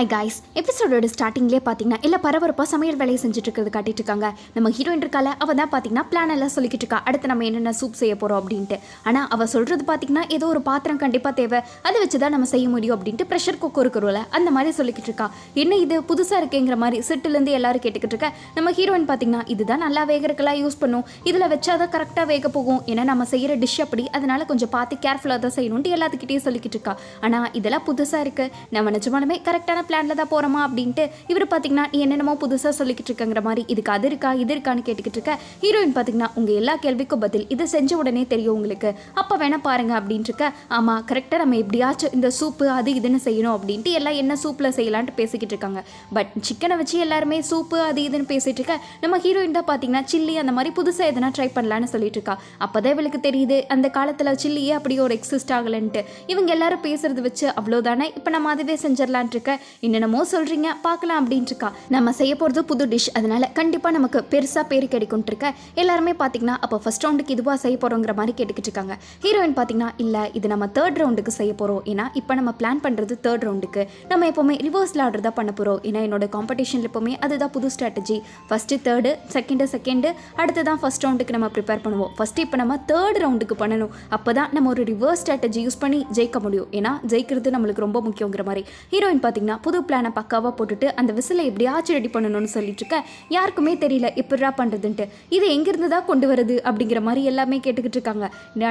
Hi guys, எபிசோடோட ஸ்டார்டிங்லேயே பார்த்தீங்கன்னா இல்லை பரபரப்பாக சமையல் வேலையை செஞ்சுட்டு இருக்கிறது காட்டிட்டு இருக்காங்க. நம்ம ஹீரோயின் இருக்கால அவள் தான் பார்த்தீங்கன்னா பிளான் எல்லாம் சொல்லிக்கிட்டு இருக்கா, அடுத்து நம்ம என்னென்ன சூப் செய்ய போகிறோம் அப்படின்ட்டு. ஆனால் அவள் சொல்கிறது பார்த்தீங்கன்னா ஏதோ ஒரு பாத்திரம் கண்டிப்பாக தேவை, அதை வச்சு தான் நம்ம செய்ய முடியும் அப்படின்ட்டு ப்ரெஷர் குக்கர் இருக்கிறோம்ல அந்த மாதிரி சொல்லிக்கிட்டு இருக்கா. என்ன இது புதுசாக இருக்குங்கிற மாதிரி சிட்டுலேருந்து எல்லாரும் கேட்டுக்கிட்டு இருக்க. நம்ம ஹீரோயின் பார்த்தீங்கன்னா இதுதான் நல்லா வேகிறதுக்கெல்லாம் யூஸ் பண்ணும், இதில் வச்சாதான் கரெக்டாக வேக போகும், ஏன்னா நம்ம செய்கிற டிஷ் அப்படி, அதனால கொஞ்சம் பார்த்து கேர்ஃபுல்லாக தான் செய்யணும்ட்டு எல்லாத்துக்கிட்டே சொல்லிக்கிட்டு இருக்கா. ஆனால் இதெல்லாம் புதுசாக இருக்குது, நம்ம நிஜமானமே கரெக்டான பிளான்ல தான் போறோமா அப்படின்ட்டு இவர் பாத்தீங்கன்னா நீ என்னென்னமோ புதுசா சொல்லிக்கிட்டு இருக்கங்கிற மாதிரி இதுக்கு அது இருக்கா இது இருக்கான்னு கேட்டுக்கிட்டு இருக்க. ஹீரோயின் பாத்தீங்கன்னா உங்க எல்லா கேள்விக்கும் பதில் இதை செஞ்ச உடனே தெரியும் உங்களுக்கு, அப்ப வேணா பாருங்க அப்படின்ட்டு இருக்க. ஆமா கரெக்டா நம்ம எப்படியாச்சும் இந்த சூப்பு அது இதுன்னு செய்யணும் அப்படின்ட்டு எல்லாம் என்ன சூப்ல செய்யலான்ட்டு பேசிக்கிட்டு இருக்காங்க. பட் சிக்கனை வச்சு எல்லாருமே சூப்பு அது இதுன்னு பேசிட்டு இருக்க. நம்ம ஹீரோயின் தான் பாத்தீங்கன்னா சில்லி அந்த மாதிரி புதுசா எதனா ட்ரை பண்ணலான்னு சொல்லிட்டு இருக்கா. அப்பதான் இவளுக்கு தெரியுது அந்த காலத்துல சில்லியே அப்படியே ஒரு எக்ஸிஸ்ட் ஆகலன்ட்டு. இவங்க எல்லாரும் பேசுறது வச்சு அவ்வளவுதானே, இப்ப நம்ம அதுவே செஞ்சிடலான் இருக்க. என்னென்னமோ சொல்றீங்க பார்க்கலாம் அப்படின்ட்டு இருக்கா. நம்ம செய்ய போகிறது புது டிஷ், அதனால கண்டிப்பாக நமக்கு பெருசாக பேர் கிடைக்கும் இருக்க. எல்லாருமே பார்த்தீங்கன்னா அப்போ ஃபர்ஸ்ட் ரவுண்டுக்கு இதுவாக செய்ய போகிறோங்கிற மாதிரி கேட்டுக்கிட்டு இருக்காங்க. ஹீரோயின் பார்த்தீங்கன்னா இல்லை இது நம்ம தேர்ட் ரவுண்டுக்கு செய்ய போகிறோம், ஏன்னா இப்போ நம்ம பிளான் பண்ணுறது தேர்ட் ரவுண்டுக்கு, நம்ம எப்போவுமே ரிவர்ஸில் ஆர்டர் தான் பண்ண போகிறோம், ஏன்னா என்னோட காம்படிஷனில் எப்போவுமே அதுதான் புது ஸ்ட்ராட்டஜி. ஃபஸ்ட்டு தேர்டு செகண்டு அடுத்து தான் ஃபர்ஸ்ட் ரவுண்டுக்கு நம்ம ப்ரிப்பேர் பண்ணுவோம். ஃபஸ்ட்டு இப்போ நம்ம தேர்ட் ரவுண்டுக்கு பண்ணணும், அப்போ தான் நம்ம ஒரு ரிவர்ஸ் ஸ்ட்ராட்டஜி யூஸ் பண்ணி ஜெயிக்க முடியும், ஏன்னா ஜெயிக்கிறது நம்மளுக்கு ரொம்ப முக்கியங்கிற மாதிரி. ஹீரோயின் பார்த்தீங்கன்னா புது பிளானை பக்காவாக போட்டுட்டு அந்த விசிலை எப்படியாச்சும் ரெடி பண்ணணும்னு சொல்லிட்டு இருக்க. யாருக்குமே தெரியல எப்படிரா பண்ணுறதுன்ட்டு, இது எங்கிருந்து தான் கொண்டு வருது அப்படிங்கிற மாதிரி எல்லாமே கேட்டுக்கிட்டு இருக்காங்க.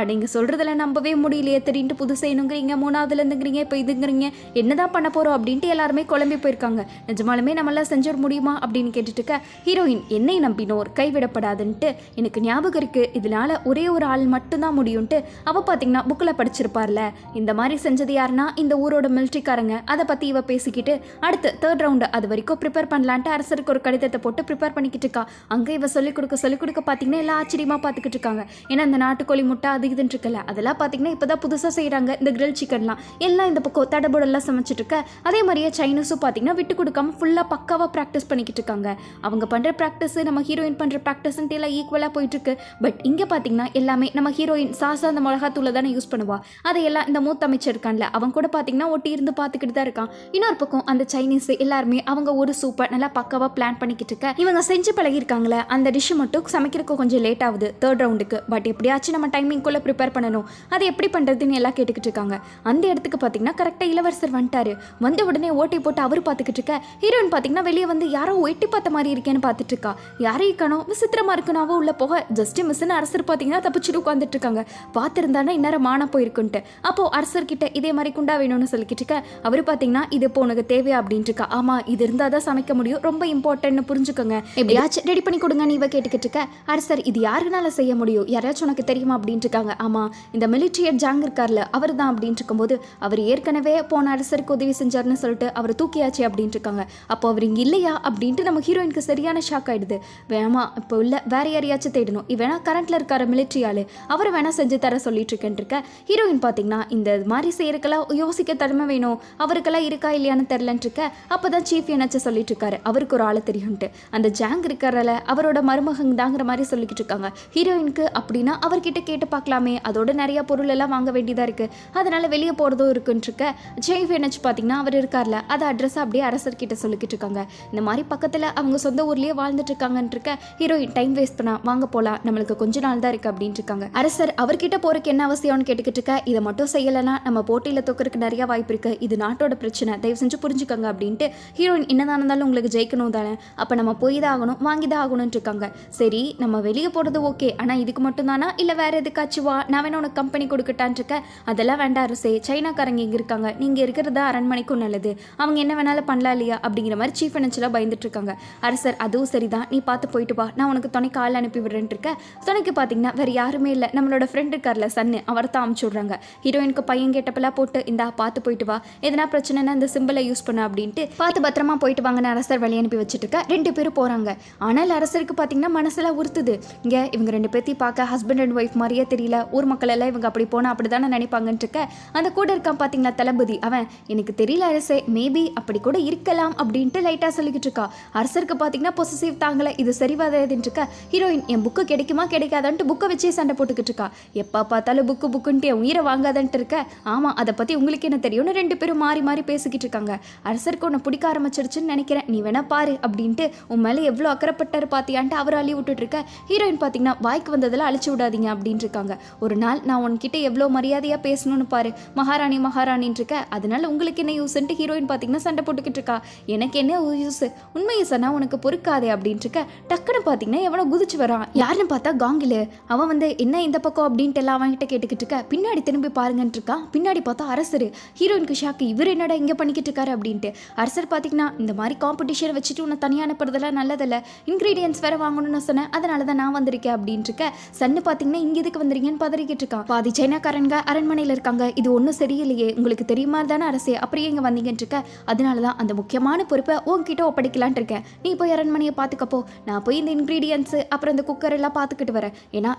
நீங்கள் சொல்கிறதுல நம்பவே முடியலையே, தெரியிட்டு புது செய்யணுங்கிறீங்க, மூணாவதுலேருந்துங்கிறீங்க, இப்போ இதுங்கிறீங்க, என்னதான் பண்ண போகிறோம் அப்படின்ட்டு எல்லாருமே குழம்பி போயிருக்காங்க. நிஜமாலுமே நம்மளாம் செஞ்சிட முடியுமா அப்படின்னு கேட்டுட்டு இருக்க. ஹீரோயின் என்னை நம்பினோர் கைவிடப்படாதுன்ட்டு எனக்கு ஞாபகம் இருக்குது, இதனால ஒரே ஒரு ஆள் மட்டும்தான் முடியும்ட்டு அவள் பார்த்தீங்கன்னா புக்கில் படிச்சிருப்பார்ல, இந்த மாதிரி செஞ்சது யாருன்னா இந்த ஊரோட மிலிட்ரிக்காரங்க, அதை பற்றி இவ பேசிக்கிட்டு அடுத்து தேர்ட் ரவுண்டு அது வரைக்கும் ப்ரிப்பேர் பண்ணலான்ட்டு அரசருக்கு ஒரு கடிதத்தை போட்டு ப்ரிப்பேர் பண்ணிக்கிட்டு இருக்கா. அங்கே இவ சொல்லிக் கொடுக்க பார்த்தீங்கன்னா எல்லாம் ஆச்சரியமாக பார்த்துக்கிட்டு இருக்காங்க. ஏன்னா இந்த நாட்டுக்கோழி முட்டை அது இதுன்னு இருக்கல, அதெல்லாம் பார்த்தீங்கன்னா இப்போ தான் புதுசாக செய்கிறாங்க, இந்த கிரில் சிக்கன்லாம் எல்லாம் இந்த பக்கம் தடபுடெல்லாம் சமைச்சிட்டு இருக்க. அதே மாதிரியே சைனீஸும் பார்த்தீங்கன்னா விட்டு கொடுக்காம ஃபுல்லாக பக்காவாக ப்ராக்டிஸ் பண்ணிக்கிட்டு இருக்காங்க. அவங்க பண்ணுற ப்ராக்டிஸ் நம்ம ஹீரோயின் பண்ணுற ப்ராக்டிஸ்ன்ட்டு எல்லாம் ஈக்குவலாக போயிட்டுருக்கு. பட் இங்கே பார்த்தீங்கன்னா எல்லாமே நம்ம ஹீரோயின் சாசா அந்த மிளகாத்தூளை தானே யூஸ் பண்ணுவா, அதையெல்லாம் இந்த மூத்த அமைச்சர் இருக்கான்ல அவன் கூட பார்த்தீங்கன்னா ஒட்டி இருந்து பார்த்துக்கிட்டு தான் இருக்கான். இன்னொரு பக்கம் அந்த சைனீஸ் எல்லாருமே அவங்க ஒரு சூப்பர் நல்லா பக்காவாக பிளான் பண்ணிக்கிட்டு இருக்க. இவங்க செஞ்சு பழகிருக்காங்களே அந்த டிஷ் மட்டும் சமைக்கிறதுக்கு கொஞ்சம் லேட் ஆகுது தேர்ட் ரவுண்டுக்கு, பட் எப்படியாச்சும் நம்ம டைமிங்குள்ளே ப்ரிப்பேர் பண்ணணும், அதை எப்படி பண்ணுறதுன்னு எல்லாம் கேட்டுக்கிட்டு இருக்காங்க. அந்த இடத்துக்கு பார்த்தீங்கன்னா கரெக்டாக இளவரசர் வந்துட்டாரு. வந்த உடனே ஓட்டி போட்டு அவர் பார்த்துக்கிட்டு இருக்க. ஹீரோயின் பார்த்தீங்கன்னா வெளியே வந்து யாரோ எட்டி பார்த்த மாதிரி இருக்கேன்னு பார்த்துட்டு இருக்கா. யாரையும் இருக்கணும் விசித்திரமா இருக்கணும், அவ உள்ள போக ஜஸ்ட் மிஸ்ன்னு அரசர் பார்த்தீங்கன்னா தப்பிச்சுட்டு உட்காந்துட்டு இருக்காங்க. பார்த்துருந்தானே இந்நேரம் மானா போயிருக்குன்ட்டு. அப்போ அரசர்கிட்ட இதே மாதிரி குண்டா வேணும்னு சொல்லிக்கிட்டு இருக்க. அவர் பார்த்தீங்கன்னா இது இப்போ உனக்கு தேவையா அப்படின்ட்டு இருக்கா. ஆமா இது இருந்தால் தான் சமைக்க முடியும், ரொம்ப இம்பார்ட்டன்ட்னு புரிஞ்சுக்கோங்க, எப்படியாச்சும் ரெடி பண்ணி கொடுங்க நீ கேட்டுக்கிட்டு இருக்க. அரசர் இது யாருனால செய்ய முடியும், யாராச்சும் உனக்கு தெரியுமா அப்படின்ட்டு இருக்காங்க. ஆமா இந்த மிலிட்ரியர் ஜாங் இருக்கார்ல அவர் தான் அப்படின்ட்டு இருக்கும்போது அவர் ஏற்கனவே போன அரசருக்கு உதவி செஞ்சார்னு சொல்லிட்டு அவர் தூக்கியாச்சு அப்படின்ட்டு இருக்காங்க. அப்போ அவர் இங்கே இல்லையா அப்படின்ட்டு நம்ம ஹீரோயினுக்கு சரியான ஷாக் ஆயிடுது. வேணாமா இப்போ இல்லை வேற யாரையாச்சும் தேடணும், இவனா கரண்ட்ல இருக்கார மிலிட்ரி ஆளு அவர் வேணா செஞ்சு தர சொல்லிட்டு இருக்கேன் இருக்க. ஹீரோயின் பார்த்தீங்கன்னா இந்த மாதிரி செய்யறதுக்கெல்லாம் யோசிக்க தன்மை வேணும், அவருக்கெல்லாம் இருக்கா இல்லையான்னு தெரிலன்ட்டு இருக்க. அப்போதான் சீஃப் என்னாச்சும் சொல்லிட்டு இருக்காரு அவருக்கு ஒரு ஆளை தெரியும்ட்டு. அந்த ஜாங் இருக்கிறல அவரோட மருமகன் தாங்கிற மாதிரி சொல்லிக்கிட்டு இருக்காங்க. ஹீரோயினுக்கு அப்படின்னா அவர்கிட்ட கேட்டு பார்க்கலாமே, அதோட நிறைய பொருள் எல்லாம் வாங்க வேண்டியதாக இருக்கு, அதனால வெளியே போகிறதும் இருக்குன்னு இருக்க. சீஃப் என்னாச்சு பார்த்தீங்கன்னா அவர் இருக்கார்ல அதை அட்ரஸ் அப்படியே அரசர்கிட்ட சொல்லிக்கிட்டு இருக்காங்க. இந்த மாதிரி பக்கத்தில் அவங்க சொந்த ஊர்லேயே வாழ்ந்துட்டு இருக்காங்கன்னு இருக்க. ஹீரோயின் டைம் வேஸ்ட் பண்ணா வாங்க போகலாம், நம்மளுக்கு கொஞ்ச நாள் தான் இருக்கு அப்படின்ட்டு இருக்காங்க. அரசர் அவர்கிட்ட போறதுக்கு என்ன அவசியம்னு கேட்டுக்கிட்டு இருக்க. இதை மட்டும் செய்யலைன்னா நம்ம போட்டியில் தோக்கிறதுக்கு நிறைய வாய்ப்பு இருக்கு, இது நாட்டோட பிரச்சனை, தயவு செஞ்சு புரிஞ்சுக்கோங்க அப்படின்ட்டு. ஹீரோயின் என்னதான் இருந்தாலும் உங்களுக்கு ஜெயிக்கணும் தானே, அப்போ நம்ம போய் தான் ஆகணும் வாங்கி தான் ஆகணும்னு இருக்காங்க. சரி நம்ம வெளியே போகிறது ஓகே, ஆனால் இதுக்கு மட்டும் தானா இல்லை வேற எதுக்காச்சும் வா, நான் வேணா உனக்கு கம்பெனி கொடுக்கட்டான் இருக்க. அதெல்லாம் வேண்டாம் அரசே, சைனாக்காரங்க இங்கே இருக்காங்க, நீங்கள் இருக்கிறதா அரண்மனைக்கும் நல்லது, அவங்க என்ன வேணாலும் பண்ணலாம் இல்லையா அப்படிங்கிற மாதிரி சீஃப் ஃபைனான்ஷியலாக பயந்துட்டு இருக்காங்க. அரசர் அதுவும் சரிதான், நீ பார்த்து போயிட்டு வா, நான் உனக்கு துணைக்கு ஆள் அனுப்பி விடுறேன் இருக்க. துணைக்கு பார்த்தீங்கன்னா வேற யாருமே இல்லை, நம்மளோட ஃப்ரெண்ட் இருக்கார்ல சன்னு அவர் தான் அமுச்சு விட்றாங்க. ஹீரோயினுக்கு பையன் கேட்டப்பெல்லாம் போட்டு இந்தா பார்த்து போயிட்டு வா, எதனா பிரச்சனைனா இந்த சிம்பிளை யூஸ் பண்ண அப்படின்ட்டு பார்த்து பத்திரமா போயிட்டு வாங்கன்னு அரசர் வழி அனுப்பி வச்சுட்டு இருக்க. ரெண்டு பேரும் போகிறாங்க. ஆனால் அரசருக்கு பார்த்தீங்கன்னா மனசெல்லாம் உறுத்துது. இங்கே இவங்க ரெண்டு பேர்த்தையும் பார்க்க ஹஸ்பண்ட் அண்ட் ஒய்ஃப் மாதிரியே தெரியல, ஊர் மக்கள் எல்லாம் இவங்க அப்படி போனால் அப்படி தானே நினைப்பாங்கன்ட்டு இருக்க. அந்த கூட இருக்கான் பார்த்தீங்களா தளபதி, அவன் எனக்கு தெரியல அரசே, மேபி அப்படி கூட இருக்கலாம் அப்படின்ட்டு லைட்டாக சொல்லிக்கிட்டு இருக்கா. அரசருக்கு பார்த்தீங்கன்னா பொசசிவ் தாங்கலை, இது சரிவாததுன்னு இருக்க. ஹீரோயின் என் புக்கு கிடைக்குமா கிடைக்காதான்ட்டு புக்கை வச்சே சண்டை போட்டுக்கிட்டு இருக்கா. எப்போ பார்த்தாலும் புக்குன்ட்டு உயிரை வாங்காதன்ட்டு இருக்க. ஆமாம் அதை பற்றி உங்களுக்கு என்ன தெரியும்னு ரெண்டு பேரும் மாறி மாறி பேசிக்கிட்டு இருக்காங்க. இருக்காங்க. அரசருக்கு உன்னை பிடிக்க ஆரம்பிச்சிருச்சுன்னு நினைக்கிறேன், நீ வேணா பாரு அப்படின்ட்டு உன் மேலே எவ்வளோ அக்கறைப்பட்டாரு பார்த்தியான்ட்டு அவர் அள்ளி விட்டுட்டு இருக்க. ஹீரோயின் பார்த்தீங்கன்னா வாய்க்கு வந்ததில் அழிச்சு விடாதீங்க அப்படின்ட்டு இருக்காங்க. ஒரு நாள் நான் உன்கிட்ட எவ்வளோ மரியாதையாக பேசணும்னு பாரு, மகாராணி மகாராணின்னு இருக்க, அதனால உங்களுக்கு என்ன யூஸ்ன்ட்டு ஹீரோயின் பார்த்தீங்கன்னா சண்டை போட்டுக்கிட்டு இருக்கா. எனக்கு என்ன யூஸ், உண்மையை சொன்னா உனக்கு பொறுக்காதே அப்படின்ட்டு இருக்க. டக்குன்னு பார்த்தீங்கன்னா எவனோ குதிச்சு வரான். யாருன்னு பார்த்தா காங்கிலு. அவன் வந்து என்ன இந்த பக்கம் அப்படின்ட்டு எல்லாம் அவன்கிட்ட கேட்டுக்கிட்டு இருக்க. பின்னாடி திரும்பி பாருங்கன்ட்டு இருக்கான். பின்னாடி பார்த்தா அரசர். ஹீரோயினுக்கு ஷாக்கு, இவர் என்னடா இங்கே பண்ணிக்கிட்டு இருக்காரு அப்படின்ட்டு. அரசர் பார்த்தீங்கன்னா இந்த மாதிரி காம்படிஷன் வச்சுட்டு உன்னை தனியாக அனுப்புறதெல்லாம் நல்லதில்ல, இன்க்ரீடியன்ஸ் வேற வாங்கணும்னு சொன்னேன், அதனால தான் நான் வந்திருக்கேன் அப்படின்ட்டு இருக்க. சன்னு பார்த்தீங்கன்னா இங்கே எதுக்கு வந்துறீங்கன்னு பதறிக்கிட்டு இருக்கான். பாதி சைனாக்காரங்க அரண்மனையில் இருக்காங்க, இது ஒன்றும் சரியில்லையே, உங்களுக்கு தெரியுமா தானே அரசே, அப்படியே இங்கே வந்தீங்கன்னு இருக்க. அதனால தான் அந்த முக்கியமான பொறுப்பை உன்கிட்ட ஒப்படைக்கலான்ட்டு இருக்கேன், நீ போய் அரண்மனையை பார்த்துக்கப்போ, நான் போய் இந்த இன்க்ரீடியன்ஸ் அப்புறம் இந்த குக்கர் எல்லாம் பார்த்துக்கிட்டு வரேன், ஏன்னா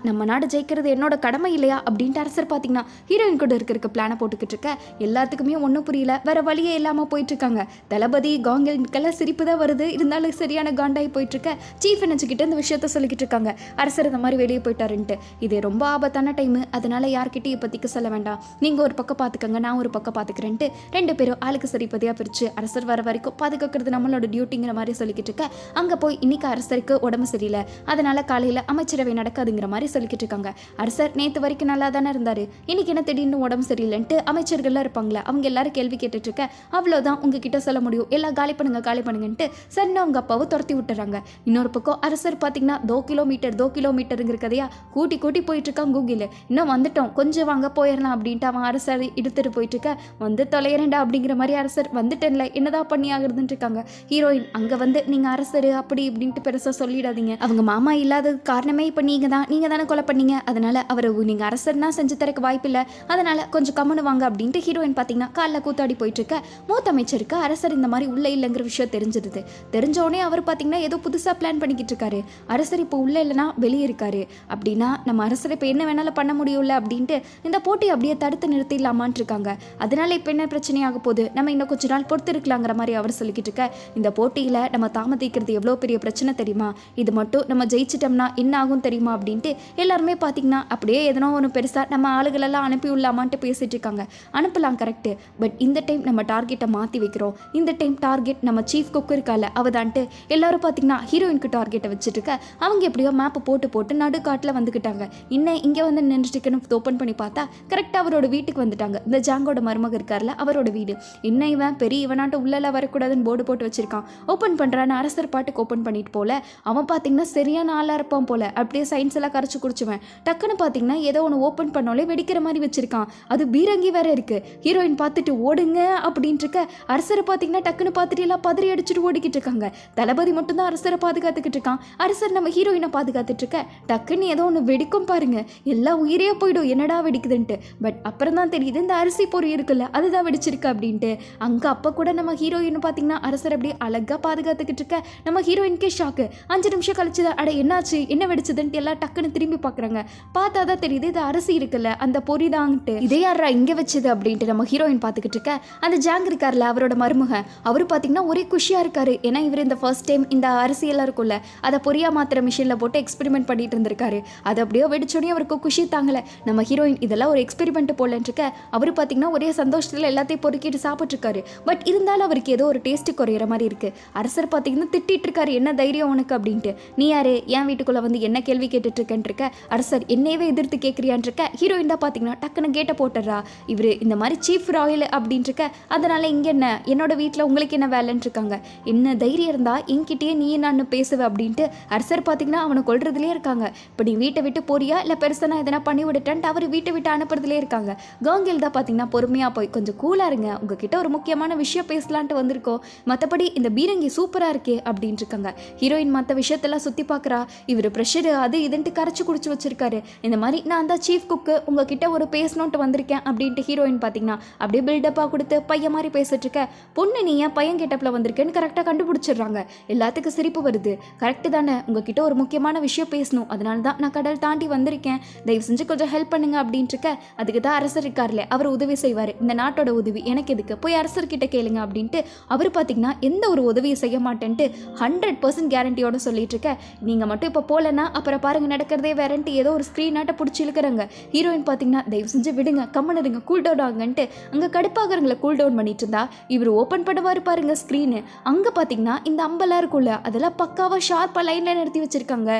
நம்ம நாடு ஜெயிக்கிறது என்னோட கடமை இல்லையா அப்படின்ட்டு அரசர் பார்த்தீங்கன்னா ஹீரோயின் கூட இருக்கிற பிளானை போட்டுக்கிட்டு இருக்க. எல்லாத்துக்குமே ஒன்றும் புரியல, வேற வழியே இல்லாமல் போயிட்டு இருக்காங்க. தளபதி காங்கிலுக்கெல்லாம் சிரிப்பு தான் வருது, இருந்தாலும் சரியான காண்டாகி போயிட்டு இருக்க. சீஃப் நினச்சிக்கிட்டு இந்த விஷயத்த சொல்லிக்கிட்டு இருக்காங்க. அரசர் இந்த மாதிரி வெளியே போயிட்டாருன்ட்டு. இது ரொம்ப ஆபத்தான டைமு, அதனால யார்கிட்டையும் இப்போதைக்கு சொல்ல வேண்டாம், நீங்கள் ஒரு பக்கம் பார்த்துக்கங்க, நான் ஒரு பக்கம் பார்த்துக்கிறேன்ட்டு ரெண்டு பேரும் ஆளுக்கு சரிப்பதியாக பிரித்து அரசர் வர வரைக்கும் பாதுகாக்கிறது நம்மளோட டியூட்டிங்கிற மாதிரி சொல்லிக்கிட்டு இருக்க. அங்கே போய் இன்னைக்கு அரசருக்கு உடம்பு சரியில்லை, அதனால காலையில் அமைச்சரவை நடக்காதுங்கிற மாதிரி சொல்லிக்கிட்டு இருக்காங்க. அரசர் நேற்று வரைக்கும் நல்லா தானே இருந்தார், இன்னைக்கு என்ன திடீர்னு உடம்பு சரியில்லைன்ட்டு அமைச்சர்கள்லாம் இருப்பாங்களே அவங்க எல்லாரும் கேள்வி கேட்டுட்டு இருக்க. அவ்வளோதான் உங்ககிட்ட சொல்ல முடியும், எல்லாம் காலி பண்ணுங்கன்ட்டு சன்னு அவங்க அப்பாவை துரத்தி விட்டுறாங்க. இன்னொரு பக்கம் அரசர் பார்த்தீங்கன்னா 2 கிலோமீட்டருங்கிற கதையா கூட்டி போயிட்டு இருக்கான் கூகிள். இன்னும் வந்துட்டோம், கொஞ்சம் வாங்க போயிடலாம் அப்படின்ட்டு அவன் அரசர் எடுத்துட்டு போயிட்டு இருக்க. வந்து தொலைகிறேன்டா அப்படிங்கிற மாதிரி அரசர் வந்துட்டேன்ல என்னதான் பண்ணி ஆகுறதுன்னு இருக்காங்க. ஹீரோயின் அங்கே வந்து நீங்கள் அரசர் அப்படி இப்படின்ட்டு பெருசாக சொல்லிடாதீங்க, அவங்க மாமா இல்லாத காரணமே இப்போ நீங்கள் தானே கொலை பண்ணீங்க, அதனால அவர் நீங்கள் அரசர்னா செஞ்சு தரக்கு வாய்ப்பு இல்லை, அதனால கொஞ்சம் கம்முன்னு வாங்க அப்படின்ட்டு ஹீரோயின் பார்த்தீங்கன்னா காலில் கூத்தாடி போயிட்டு இருக்க. மூத்த அமைச்சருக்கு அரசர் இந்த மாதிரி உள்ள இல்லைங்கிற விஷயம் தெரிஞ்சிருது. தெரிஞ்சோடனே அவர் பார்த்தீங்கன்னா ஏதோ புதுசாக பிளான் பண்ணிக்கிட்டு இருக்காரு. அரசர் இப்போ உள்ள இல்லைனா வெளியே இருக்காரு அப்படின்னா நம்ம அரசர் இப்போ என்ன வேணாலும் பண்ண முடியும்ல அப்படின்ட்டு இந்த போட்டி அப்படியே தடுத்து நிறுத்திடலாமான் இருக்காங்க. அதனால இப்போ என்ன பிரச்சனையாக போகுது, நம்ம இன்னும் கொஞ்ச நாள் பொறுத்து இருக்கலாங்கிற மாதிரி அவர் சொல்லிக்கிட்டு இருக்க. இந்த போட்டியில் நம்ம தாமதிக்கிறது எவ்வளோ பெரிய பிரச்சனை தெரியுமா, இது மட்டும் நம்ம ஜெயிச்சிட்டோம்னா என்ன ஆகும் தெரியுமா அப்படின்ட்டு எல்லாருமே பார்த்தீங்கன்னா அப்படியே எதனோ ஒன்று பெருசாக நம்ம ஆளுகளெல்லாம் அனுப்பி விடலாமான்ட்டு பேசிட்டு இருக்காங்க. அனுப்பலாம் கரெக்டு, பட் இந்த டைம் நம்ம டார்கெட்டை மாற்றி வைக்கிறோம், இந்த டைம் டார்கெட் நம்ம சீஃப் குக் இருக்கால அவதான்ட்டு எல்லாரும் பார்த்தீங்கன்னா ஹீரோயினுக்கு டார்கெட்டை வச்சுட்டு இருக்க. அவங்க எப்படியோ மேப்பை போட்டு நடுக்காட்டில் வந்துக்கிட்டாங்க. இன்னும் இங்கே வந்து நின்றுட்டுக்குன்னு ஓப்பன் பண்ணி பார்த்தா கரெக்டாக அவரோட வீட்டுக்கு வந்துட்டாங்க. இந்த ஜாங்கோட மருமக இருக்கார்ல அவரோட வீடு. இன்னும் இவன் பெரிய இவனாட்ட உள்ளெல்லாம் வரக்கூடாதுன்னு போர்டு போட்டு வச்சிருக்கான். ஓப்பன் பண்ணுறான்னு அரசர் பாட்டுக்கு ஓப்பன் பண்ணிட்டு போல அவன் பார்த்தீங்கன்னா சரியான ஆளாக இருப்பான் போல, அப்படியே சயின்ஸ் எல்லாம் கரைச்சி குடிச்சுவேன். டக்குன்னு பார்த்தீங்கன்னா ஏதோ ஒன்று ஓப்பன் பண்ணோலே வெடிக்கிற மாதிரி வச்சிருக்கான். அது பீரங்கி வேற இருக்கு. ஹீரோயின் பார்த்துட்டு ஓடுங்க அப்படின்ட்டு இருக்க. அரசரை பார்த்தீங்கன்னா டக்குன்னு பார்த்துட்டு எல்லாம் பதறி அடிச்சுட்டு ஓடிக்கிட்டு இருக்காங்க. தளபதி மட்டும்தான் அரசரை பாதுகாத்துக்கிட்டு இருக்கான். அரசர் நம்ம ஹீரோயினை பாதுகாத்துட்டு இருக்க. டக்குன்னு ஏதோ ஒன்று வெடிக்கும் பாருங்க, எல்லாம் உயிரே போயிடும் என்னடா வெடிக்குதுன்ட்டு. பட் அப்புறம் தான் தெரியுது இந்த அரிசி பொறி இருக்குல்ல அதுதான் வெடிச்சிருக்கு அப்படின்ட்டு. அங்கே அப்போ கூட நம்ம ஹீரோயின் பார்த்தீங்கன்னா அரசர் அப்படியே அழகாக பாதுகாத்துக்கிட்டு இருக்க. நம்ம ஹீரோயினுக்கே ஷாக்கு. 5 நிமிஷம் கழிச்சு அட என்னாச்சு என்ன வெடிச்சதுன்ட்டு எல்லாம் டக்குன்னு திரும்பி பார்க்குறாங்க. பார்த்தா தான் தெரியுது இது அரிசி இருக்குல்ல அந்த பொறி தான்ட்டு. இதே யாரா இங்கே வச்சது அப்படின்ட்டு நம்ம ஹீரோயின் பார்த்துக்கிட்டு இருக்க. அந்த ஜாங் இருக்கார்ல அவரோட மருமக, அவர் பார்த்தீங்கன்னா ஒரே குஷியாக இருக்காரு. ஏன்னா இவர் இந்த ஃபர்ஸ்ட் டைம் இந்த அரிசியெல்லாம் இருக்கும்ல அதை பொரியா மாத்திர மிஷினில் போட்டு எக்ஸ்பெரிமெண்ட் பண்ணிட்டு இருந்திருக்காரு. அது அப்படியே வெடிச்சோடனே அவருக்கு குஷி தாங்கலை. நம்ம ஹீரோயின் இதெல்லாம் ஒரு எக்ஸ்பெரிமெண்ட் போலன்னு இருக்க. அவர் பார்த்தீங்கன்னா ஒரே சந்தோஷத்தில் எல்லாத்தையும் பொறுக்கிட்டு சாப்பிட்ருக்காரு. பட் இருந்தாலும் அவருக்கு ஏதோ ஒரு டேஸ்ட்டு குறையிற மாதிரி இருக்கு. அரசர் பார்த்தீங்கன்னா திட்டிட்டு இருக்காரு, என்ன தைரியம் உனக்கு அப்படின்ட்டு, நீ யாரு என் வீட்டுக்குள்ளே வந்து என்ன கேள்வி கேட்டுட்டு இருக்கேன் இருக்க. அரசர் என்னையவே எதிர்த்து கேட்குறியான் இருக்க. ஹீரோயின் தான் பார்த்தீங்கன்னா டக்குன்னு கேட்டை போட்டுறா. இவர் இந்த மாதிரி சீஃப் ராயல் அப்படின்னு இருக்க. அதனால இங்கே என்ன என்னோட வீட்டில் உங்களுக்கு என்ன வேலைன்னு இருக்காங்க. என்ன தைரியம் இருந்தா என்கிட்டயே நீ நான் பேசுவேன் அப்படின்ட்டு அரசர் பார்த்தீங்கன்னா அவனை கொள்றதுலேயே இருக்காங்க. இப்போ நீ வீட்டை விட்டு போறியா இல்லை பெருசாக எதனா பண்ணி விட்டுட்டான்ட்டு அவர் வீட்டை விட்டு அனுப்புறதுலேயே இருக்காங்க. காங்கில் தான் பார்த்தீங்கன்னா பொறுமையாக போய் கொஞ்சம் கூலாக இருங்க, உங்ககிட்ட ஒரு முக்கியமான விஷயம் பேசலான்ட்டு வந்திருக்கோம், மற்றபடி இந்த பீரங்கி சூப்பராக இருக்கே அப்படின்ட்டு இருக்காங்க. ஹீரோயின் மற்ற விஷயத்தெல்லாம் சுற்றி பார்க்குறா. இவர் ப்ரெஷர் அது இதுன்ட்டு கரைச்சி குடிச்சு வச்சிருக்காரு. இந்த மாதிரி நான் தான் சீஃப் குக்கு உங்ககிட்ட ஒரு பேசணுன்ட்டு வந்திருக்கேன் அப்படின்ட்டு ஹீரோயின் பார்த்தீங்கன்னா அப்படியே பில்டப்பாக கொடுத்து பையன் மாதிரி பேசிட்டு இருக்க. பொண்ணு நீ ஏன் பையன் கெட்டப்பில் வந்திருக்கேன்னு கரெக்டாக கண்டுபிடிச்சிடுறாங்க. எல்லாத்துக்கும் சிரிப்பு வருது. கரெக்டு தானே, உங்ககிட்ட ஒரு முக்கியமான விஷயம் பேசணும், அதனால தான் நான் கடல் தாண்டி வந்திருக்கேன், தயவு செஞ்சு கொஞ்சம் ஹெல்ப் பண்ணுங்க அப்படின்ட்டு இருக்க. அதுக்கு தான் அரசர் இருக்கார்ல அவர் உதவி செய்வார், இந்த நாட்டோட உதவி எனக்கு எதுக்கு, போய் அரசர்கிட்ட கேளுங்க அப்படின்ட்டு அவர் பார்த்தீங்கன்னா எந்த ஒரு உதவியை செய்ய மாட்டேன்ட்டு 100% கேரண்டியோட சொல்லிட்டு இருக்க. நீங்கள் மட்டும் இப்போ போகலன்னா அப்புறம் பாருங்க நடக்கிறதே வேறன்ட்டு ஏதோ ஒரு ஸ்க்ரீனாட்ட பிடிச்சி இழுக்கிறாங்க. ஹீரோயின் பார்த்தீங்கன்னா தயவு செஞ்சு விடுங்க, கம்மன் இருங்க, கூல் டவுன் ஆகுங்கன்ட்டு அங்கே கடுப்பாகிறவங்களை கூல் டவுன் பண்ணிட்டு இருந்தா. பார்த்தா இவர் ஓப்பன் பண்ணுவார் பாருங்க ஸ்க்ரீனு, அங்கே பார்த்தீங்கன்னா இந்த அம்பெல்லாம் இருக்கும்ல அதெல்லாம் பக்காவாக ஷார்ப்பாக லைனில் நிறுத்தி வச்சுருக்காங்க.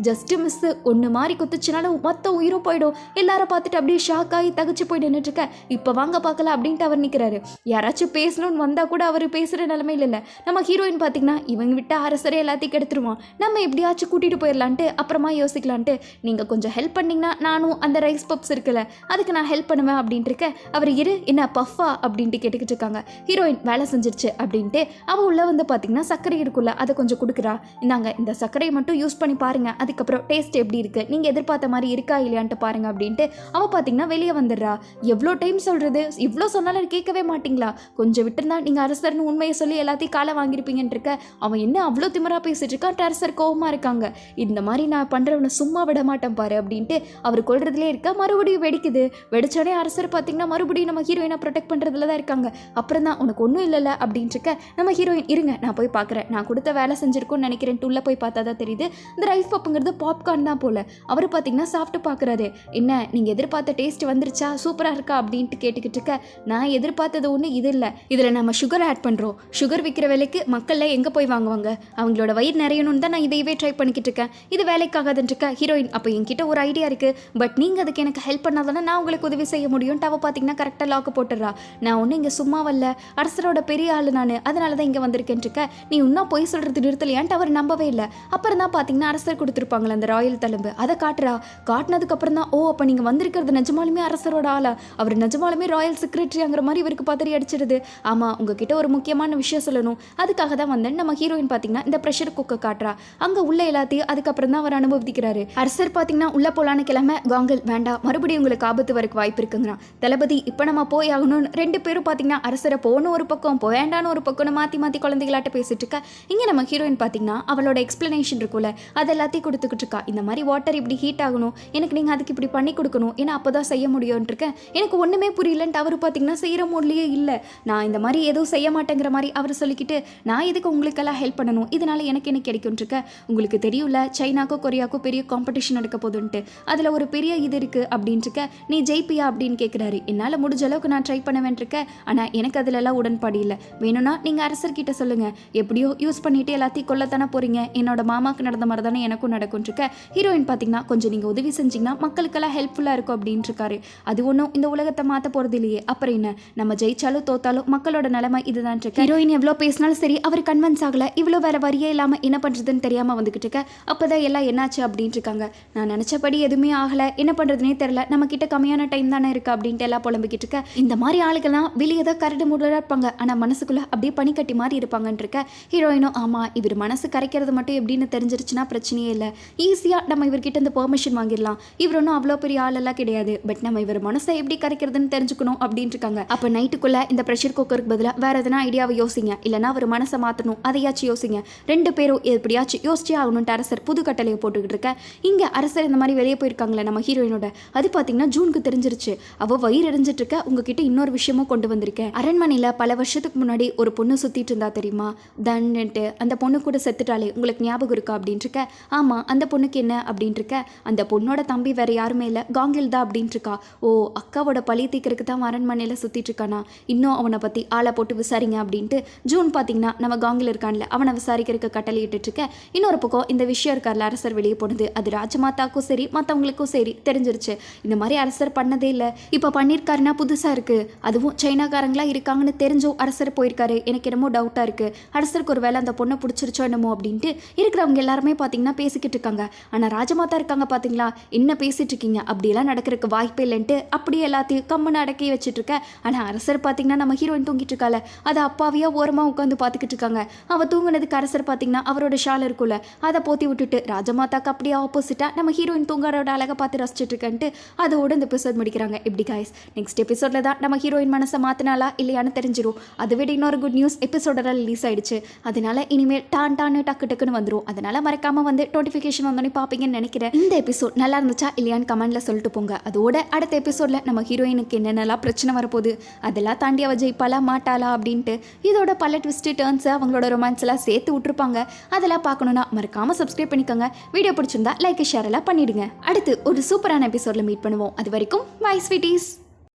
ஜஸ்ட்டு மிஸ்ஸு ஒன்று மாதிரி குத்துச்சுனாலும் மொத்த உயிரும் போயிடும். எல்லாரும் பார்த்துட்டு அப்படியே ஷாக் ஆகி தகச்சு போய் நின்றுட்டுருக்க. இப்போ வாங்க பார்க்கலாம் அப்படின்ட்டு அவர் நிற்கிறாரு. யாராச்சும் பேசணும்னு வந்தால் கூட அவர் பேசுகிற நிலமையில் இல்லை. நம்ம ஹீரோயின் பார்த்தீங்கன்னா இவங்க விட்ட அரசரே எல்லாத்தையும் கெடுத்துருவான், நம்ம எப்படியாச்சும் கூட்டிகிட்டு போயிடலான்ட்டு அப்புறமா யோசிக்கலான்ட்டு நீங்கள் கொஞ்சம் ஹெல்ப் பண்ணிங்கன்னா நானும் அந்த ரைஸ் பப்ஸ் இருக்குல்ல அதுக்கு நான் ஹெல்ப் பண்ணுவேன் அப்படின்ட்டு இருக்க. அவர் இரு என்ன பஃபா அப்படின்ட்டு கேட்டுக்கிட்டு இருக்காங்க. ஹீரோயின் வேலை செஞ்சிருச்சு அப்படின்ட்டு அவள் உள்ள வந்து பார்த்தீங்கன்னா சர்க்கரை இருக்குல்ல அதை கொஞ்சம் கொடுக்குறா. இந்தாங்க இந்த சர்க்கரையை மட்டும் யூஸ் பண்ணி பாருங்க, அதுக்கப்புறம் டேஸ்ட் எப்படி இருக்கு, நீங்கள் எதிர்பார்த்த மாதிரி இருக்கா இல்லையான்ட்டு பாருங்க அப்படின்ட்டு அவள் பார்த்தீங்கன்னா வெளியே வந்துடுறா. எவ்வளோ டைம் சொல்கிறது, இவ்வளோ சொன்னாலும் கேட்கவே மாட்டிங்களா, கொஞ்சம் விட்டுருந்தா நீங்கள் அரசர்னு உண்மையை சொல்லி எல்லாத்தையும் காலை வாங்கியிருப்பீங்கன்னு இருக்க. அவன் என்ன அவ்வளோ திமிரா பேசிட்டு இருக்கான், அரசர் கோவமாக இருக்காங்க. இந்த மாதிரி நான் பண்ணுறவனை சும்மா விட மாட்டேன் பாரு அப்படின்ட்டு அவர் கொள்றதுலே இருக்க. மறுபடியும் வெடிக்குது. வெடிச்சோடனே அரசர் பார்த்தீங்கன்னா மறுபடியும் நம்ம ஹீரோயினை ப்ரொடெக்ட் பண்ணுறதுல தான் இருக்காங்க. அப்புறம் தான் உனக்கு ஒன்றும் இல்லைல்ல அப்படின்ட்டு இருக்க. நம்ம ஹீரோயின் இருங்க நான் போய் பார்க்குறேன், நான் கொடுத்த வேலை செஞ்சுருக்கோன்னு நினைக்கிறேன். உள்ள போய் பார்த்தா தான் தெரியுது இந்த ரைஸ் பப்புங்கிறது பாப்கார்ன் தான் போல. அவர் பார்த்தீங்கன்னா சாப்பிட்டு பார்க்குறாரு. என்ன நீங்கள் எதிர்பார்த்த டேஸ்ட் வந்துருச்சா, சூப்பராக இருக்கா அப்படின்ட்டு கேட்டுக்கிட்டு இருக்க. நான் எதிர்பார்த்தது ஒன்று இது இல்லை, இதில் நம்ம சுகர் ஆட் பண்ணுறோம். சுகர் விற்கிற விலைக்கு மக்களில் எங்கே போய் வாங்குவாங்க, அவங்களோட வயிறு நிறையணும்னு தான் நான் இதையவே ட்ரை பண்ணிக்கிட்டு இருக்கேன். இது வேலைக்காகாதுன்னு இருக்க. ஹீரோயின் அப்போ என்கிட்ட ஒரு ஐடியா இருக்குது, பட் நீங்கள் அதுக்கு எனக்கு ஹெல்ப் பண்ணாதானே நான் உங்களுக்கு உதவி செய்ய முடியும். டவ பார்த்தீங்கன்னா கரெக்டாக லாக்கு போட்டுடுறா. நான் ஒன்றும் இங்கே சும்மா வரல, அரசரோட பெரிய ஆள் நான், அதனால தான் இங்கே வந்திருக்கேன்னு இருக்க. நீ இன்னும் போய் சொல்கிறது நிறுத்தலையான்ட்டு அவர் நம்பவே இல்லை. அப்புறம் தான் பார்த்தீங்கன்னா அரசர் கொடுத்துருப்பாங்களே அந்த ராயல் தழும்பு அதை காட்டுறா. காட்டினதுக்கப்புறம் தான் ஓ அப்போ நீங்கள் வந்திருக்கிறது நிஜமாலுமே அரசரோட ஆளா, அவர் நிஜமாலுமே ராயல் செக்ரட்டரிங்கிற மாதிரி இவருக்கு பதறி அடிச்சிடுது. ஆமாம் உங்ககிட்ட ஒரு முக்கியமான விஷயம் சொல்லணும், அதுக்காக தான் வந்தேன். நம்ம ஹீரோயின் பார்த்தீங்கன்னா இந்த ப்ரெஷர் குக்கை காட்டுறா. அங்கே உள்ள எல்லாத்தையும் அதுக்கப்புறம் தான் அவர் அனுபவிக்கிறாரு. அரசர் பார்த்தீங்கன்னா உள்ள போலான்னு கிளம்ப காங்கல் வேண்டாம் மறுபடியும் உங்களுக்கு ஆபத்து வரக்கு வாய்ப்பு இருக்குங்கிறான். தளபதி இப்போ நம்ம போய் ஆகணும்னு ரெண்டு பேரும் பார்த்தீங்கன்னா அரசரை போகணும் ஒரு பக்கம் போவேண்டான்னு ஒரு பக்கம் மாற்றி மாற்றி குழந்தைகளாட்ட பேசிட்டு இருக்கா. இங்கே நம்ம ஹீரோயின் பார்த்தீங்கன்னா அவளோட எக்ஸ்பிளனேஷன் இருக்கும்ல அது எல்லாத்தையும் கொடுத்துக்கிட்டு இருக்கா. இந்த மாதிரி வாட்டர் இப்படி ஹீட் ஆகணும், எனக்கு நீங்கள் அதுக்கு இப்படி பண்ணி கொடுக்கணும், ஏன்னா அப்போ தான் செய்ய முடியும்னு இருக்கேன். எனக்கு ஒன்றுமே புரியலன்ட்டு அவர் பார்த்தீங்கன்னா செய்கிற மூட்லேயே இல்லை. நான் இந்த மாதிரி எதுவும் செய்ய மாட்டேங்கிற மாதிரி அவர் சொல்லிக்கிட்டு நான் இதுக்கு உங்களுக்கெல்லாம் ஹெல்ப் பண்ணணும், இதனால எனக்கு என்ன கிடைக்கும்னு இருக்கேன். உங்களுக்கு தெரியும்ல சைனாக்கோ கொரியாக்கோ பெரிய காம்படிஷன் நடக்க போதுன்ட்டு, அதில் ஒரு பெரிய இது இருக்குது அப்படின்ட்டு இருக்க. நீ ஜெயிப்பியா அப்படின்னு கேட்குறாரு. என்னால் முடிஞ்ச அளவுக்கு நான் ட்ரை பண்ண வேண்டியிருக்கேன், ஆனால் எனக்கு அதிலெல்லாம் உடன்பாடு இல்லை. வேணும்னா நீங்கள் அரசர்கிட்ட சொல்லுங்கள், எப்படியோ யூஸ் பண்ணிவிட்டு எல்லாத்தையும் கொல்லத்தானே போகிறீங்க, என்னோட மாமாவுக்கு நடந்த மாதிரி தானே எனக்கும் நடக்கும்னு இருக்க. ஹீரோயின் பார்த்தீங்கன்னா கொஞ்சம் நீங்கள் உதவி செஞ்சிங்கன்னா மக்களுக்கெல்லாம் ஹெல்ப்ஃபுல்லாக இருக்கும் அப்படின்ட்டு இருக்காரு. அது ஒன்றும் இந்த உலகத்தை மாற்ற போகிறது இல்லையே, அப்புறம் என்ன நம்ம ஜெயிச்சாலும் தோத்தாலும் மக்களோட நிலைமை இதுதான் இருக்கு. ஹீரோயின் எவ்வளோ பேசினாலும் சரி அவர் கன்வின்ஸ் ஆகலை. இவ்வளோ வேறு வரியே இல்லாமல் என்ன பண்ணுறதுன்னு தெரியாமல் வந்துக்கிட்டு இருக்க. அப்போ தான் எல்லாம் என்னாச்சு அப்படின்ட்டு இருக்காங்க. நான் நினச்சபடி எதுவுமே ஆகலை, என்ன பண்ணுறதுனே தெரில, நம்மக்கிட்ட கம்மியான டைம் தானே இருக்குது அப்படின்ட்டு எல்லாம் புலம்பிக்கிட்டு இருக்க. இந்த மாதிரி ஆளுகள்லாம் வெளியே தான் கரடு மூடலாக இருப்பாங்க, ஆனால் மனசுக்குள்ளே அப்படியே பனிக்கட்டி மாதிரி இருப்பாங்கன்னு இருக்க. ஹீரோயினும் ஆமாம் இவர் மனசு கரைக்கிறது மட்டும் எப்படின்னு தெரிஞ்சிருச்சுன்னா பிரச்சனையே இல்லை, ஈஸியாக நம்ம இவர்கிட்ட இந்த பெர்மிஷன் வாங்கிடலாம். இவர் ஒன்றும் அவ்வளோ பெரிய ஆளெல்லாம் கிடையாது, பட் நம்ம இவர் மனசை எப்படி கரைக்கிறதுன்னு தெரிஞ்சுக்கணும் அப்படின்ட்டு இருக்காங்க. அப்போ நைட்டுக்குள்ளே இந்த ப்ரெஷர் குக்கருக்கு பதிலாக வேறு எதனா ஐடியாவை யோசிங்க, இல்லைனா அவர் மனசை மாற்றணும் அதையாச்சும் யோசிங்க. ரெண்டு பேரும் எப்படியாச்சும் யோசிச்சே ஆகணும்ட்டு அரசர் புது கட்டளையை போட்டுக்கிட்டு இருக்க. இங்கே அரசர் இந்த மாதிரி வெளியே போயிருக்காங்களே நம்ம ஹீரோயினோட, அது பார்த்தீங்கன்னா ஜூனுக்கு தெரிஞ்சிருச்சு. அவள் வயிறு எரிஞ்சிட்டு இருக்க. உங்ககிட்ட இன்னொரு விஷயமும் கொண்டு வந்திருக்கேன். அரண்மனையில் பல வருஷத்துக்கு முன்னாடி ஒரு பொண்ணு சுற்றிட்டு இருந்தா தெரியுமா, தன்னுட்டு அந்த பொண்ணு கூட செத்துட்டாலே உங்களுக்கு ஞாபகம் இருக்கா அப்படின்ட்டு இருக்க. ஆமாம் அந்த பொண்ணுக்கு என்ன அப்படின்ட்டு இருக்க. அந்த பொண்ணோட தம்பி வேற யாருமே இல்லை காங்கில் தான் அப்படின்ட்டு இருக்கா. ஓ அக்காவோட பழி தீக்கிறதுக்கு தான் அரண்மனையில் சுற்றிட்டு இருக்கானா, இன்னும் அவனை பற்றி ஆளை போட்டு விசாரிங்க அப்படின்ட்டு ஜூன் பார்த்தீங்கன்னா நம்ம காங்கில் இருக்கான்ல அவனை விசாரிக்கிறதுக்கு கட்டளை இட்டுட்டு இருக்க. இன்னொரு பக்கம் இந்த விஷயம் இருக்கார்ல அரசர் வெளியே போனது, அது ராஜமாதாக்கும் சரி மற்றவங்களுக்கும் சரி தெரிஞ்சிருச்சு. இந்த மாதிரி அரசர் பண்ணதே இல்லை, இப்போ பண்ணியிருக்காருன்னா புதுசாக இருக்குது, அதுவும் சைனாக்காரங்களா இருக்காங்கன்னு தெரிஞ்சோ அரசர் போயிருக்காரு. எனக்கு என்னமோ டவுட்டாக இருக்குது, அரசருக்கு ஒரு வேலை அந்த பொண்ணை பிடிச்சிருச்சோ என்னமோ அப்படின்ட்டு இருக்கிறவங்க எல்லாருமே பார்த்தீங்கன்னா பேசிக்கிட்டு இருக்காங்க. ஆனால் ராஜமாதா இருக்காங்க பார்த்தீங்களா, என்ன பேசிட்டு இருக்கீங்க, அப்படியெல்லாம் நடக்கிறதுக்கு வாய்ப்பே இல்லைன்ட்டு அப்படியே எல்லாத்தையும் கம்மனை அடக்கி வச்சுட்டு இருக்க. ஆனால் அரசர் பார்த்தீங்கன்னா நம்ம ஹீரோயின் தூங்கிட்டு இருக்கால, அதை அப்பாவியாக ஓரமாக உட்காந்து பார்த்துக்கிட்டு இருக்காங்க. அவள் தூங்கினதுக்கு அரசர் பார்த்தீங்கன்னா அவரோட ஷால் இருக்குல்ல அதை போத்தி விட்டுட்டு ராஜமாதாக்கு அப்படியே ஆப்போசிட்டாக நம்ம ஹீரோயின் தூங்காரோட அழகை பார்த்து ரசிச்சுட்டு இருக்கன்ட்டு அதோட இந்த எபிசோட் முடிக்கிறாங்க. எப்படி காய்ஸ் நெக்ஸ்ட் எபிசோடில் தான் நம்ம ஹீரோயின் மனசை மாற்றினாலா இல்லையான்னு தெரிஞ்சிடும். அதை விட இன்னொரு குட் நியூஸ் எபிசோடெல்லாம் ரிலீஸ் ஆயிடுச்சு, அதனால இனிமேல் டான்னு டக்கு டக்குன்னு வந்துடும். அதனால மறக்காமல் வந்து நோட்டிஃபிகேஷன் வந்தோடனே பார்ப்பீங்கன்னு நினைக்கிறேன். இந்த எபிசோட் நல்லா இருந்துச்சா இல்லையான்னு கமெண்ட்ல சொல்லிட்டு போங்க. அதோட அடுத்த எபிசோடில் நம்ம ஹீரோயினுக்கு என்னென்னலாம் பிரச்சனை வரப்போகுது, அதெல்லாம் தாண்டி அவ ஜெயிப்பாலா மாட்டாளா அப்படின்ட்டு இதோட பல ட்விஸ்ட் டர்ன்ஸ் அவங்களோட ரொமான்ஸ் எல்லாம் சேர்த்து விட்டுருப்பாங்க. அதெல்லாம் பார்க்கணுன்னா மறக்காமல் சப்ஸ்கிரைப் பண்ணிக்கோங்க. வீடியோ பிடிச்சிருந்தா லைக் ஷேர் எல்லாம் பண்ணிடுங்க. அடுத்து ஒரு சூப்பரான எபிசோடில் மீட் பண்ணுவோம். அது வரைக்கும் பை ஸ்வீட்டீஸ்.